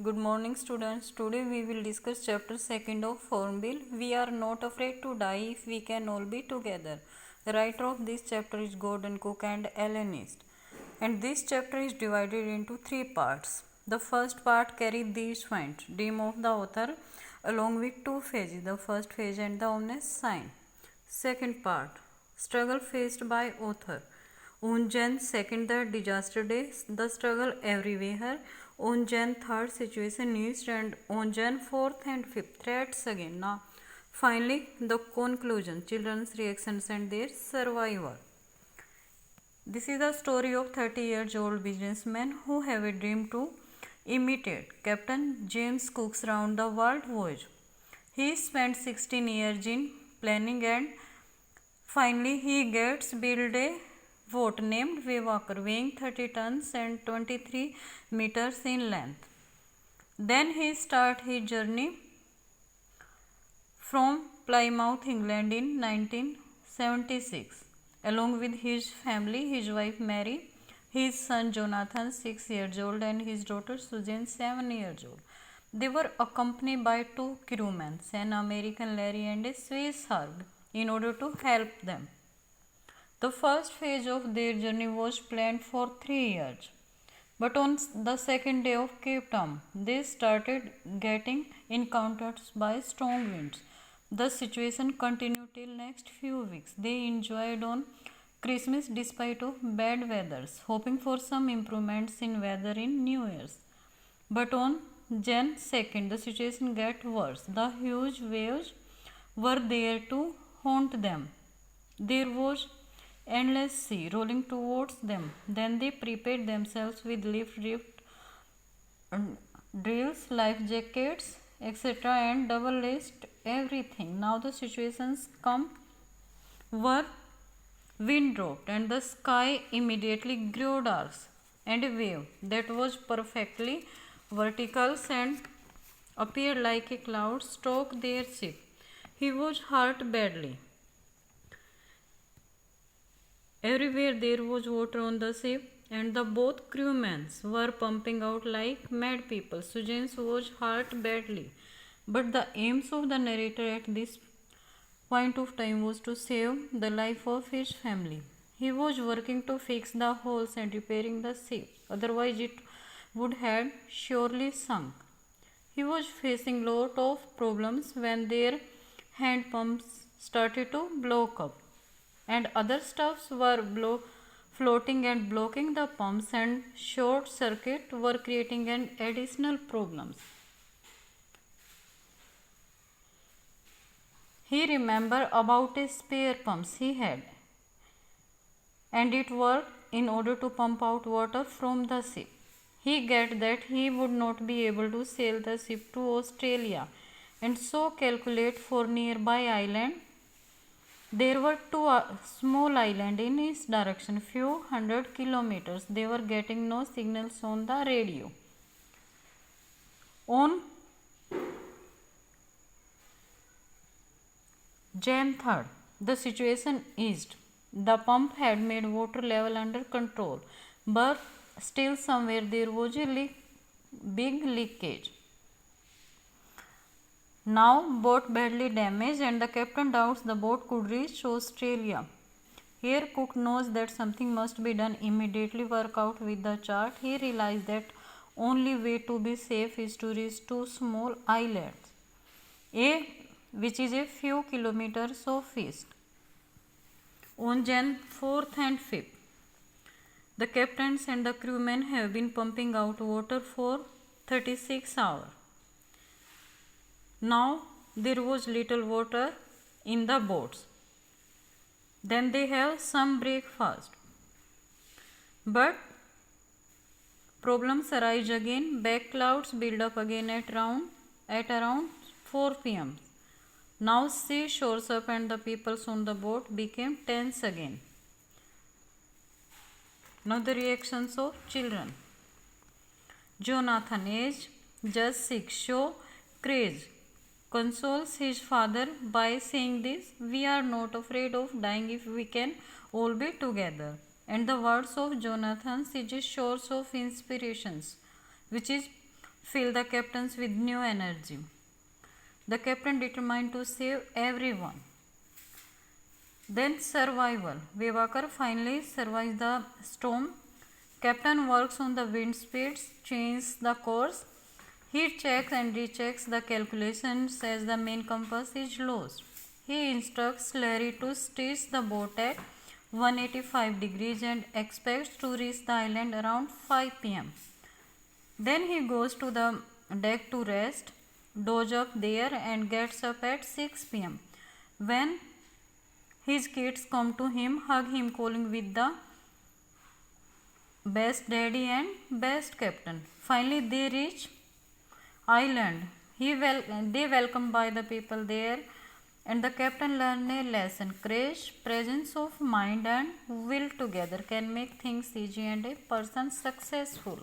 Good morning, students. Today we will discuss chapter 2nd of Hornbill. We are not afraid to die if we can all be together. The writer of this chapter is Gordon Cook and Ellen East. And this chapter is divided into three parts. The first part carries these points: dream of the author, along with two phases, the first phase and the ominous sign. Second part, struggle faced by author. On Jan 2nd, the disaster day, the struggle everywhere. On Jan 3rd, situation eased, and on Jan 4th and 5th, threats again. Now, finally, the conclusion, children's reactions and their survival. This is the story of 30-year-old businessman who have a dream to imitate Captain James Cook's round the world voyage. He spent 16 years in planning and finally he gets built a boat named Waywalker weighing 30 tons and 23 meters in length. Then he starts his journey from Plymouth, England in 1976. Along with his family, his wife Mary, his son Jonathan 6 years old and his daughter Susan 7 years old. They were accompanied by two crewmen, an American Larry and a Swiss Herb, in order to help them. The first phase of their journey was planned for 3 years. But on the second day of Cape Town, they started getting encountered by strong winds. The situation continued till next few weeks. They enjoyed on Christmas despite of bad weathers, hoping for some improvements in weather in New Year's. But on Jan 2nd, the situation got worse. The huge waves were there to haunt them. There was endless sea rolling towards them. Then they prepared themselves with life drills, life jackets, etc., and double-laced everything. Now the situations were wind dropped, and the sky immediately grew dark, and a wave that was perfectly vertical and appeared like a cloud struck their ship. He was hurt badly. Everywhere there was water on the ship, and the both crewmen were pumping out like mad people. Susan was hurt badly, but the aims of the narrator at this point of time was to save the life of his family. He was working to fix the holes and repairing the ship, otherwise it would have surely sunk. He was facing lot of problems when their hand pumps started to block up, and other stuffs were floating and blocking the pumps, and short circuit were creating an additional problems. He remembered about a spare pumps he had, and it worked in order to pump out water from the ship. He get that he would not be able to sail the ship to Australia, and so calculate for nearby island. There were two small islands in each direction, few hundred kilometers. They were getting no signals on the radio. On Jan 3rd, the situation eased. The pump had made water level under control, but still somewhere there was a big leakage. Now boat badly damaged, and the captain doubts the boat could reach Australia. Here Cook knows that something must be done immediately. Work out with the chart. He realized that only way to be safe is to reach two small islets, which is a few kilometers of east. On Jan 4th and 5th, the captains and the crewmen have been pumping out water for 36 hours. Now there was little water in the boats. Then they have some breakfast. But problems arise again. Back clouds build up again at around 4 p.m. Now sea shores up, and the people on the boat became tense again. Now the reactions of children. Jonathan, aged just 6, show craze, consoles his father by saying this: "We are not afraid of dying if we can all be together." And the words of Jonathan is a source of inspirations, which is fill the captains with new energy. The captain determined to save everyone. Then survival. Vivakar finally survives the storm. Captain works on the wind speeds, changes the course. He checks and rechecks the calculations as the main compass is lost. He instructs Larry to steer the boat at 185 degrees and expects to reach the island around 5 pm. Then he goes to the deck to rest, doze up there and gets up at 6 pm. When his kids come to him, hug him, calling with the best daddy and best captain. Finally, they reach island. They welcomed by the people there, and the captain learned a lesson. Courage, presence of mind, and will together can make things easy and a person successful.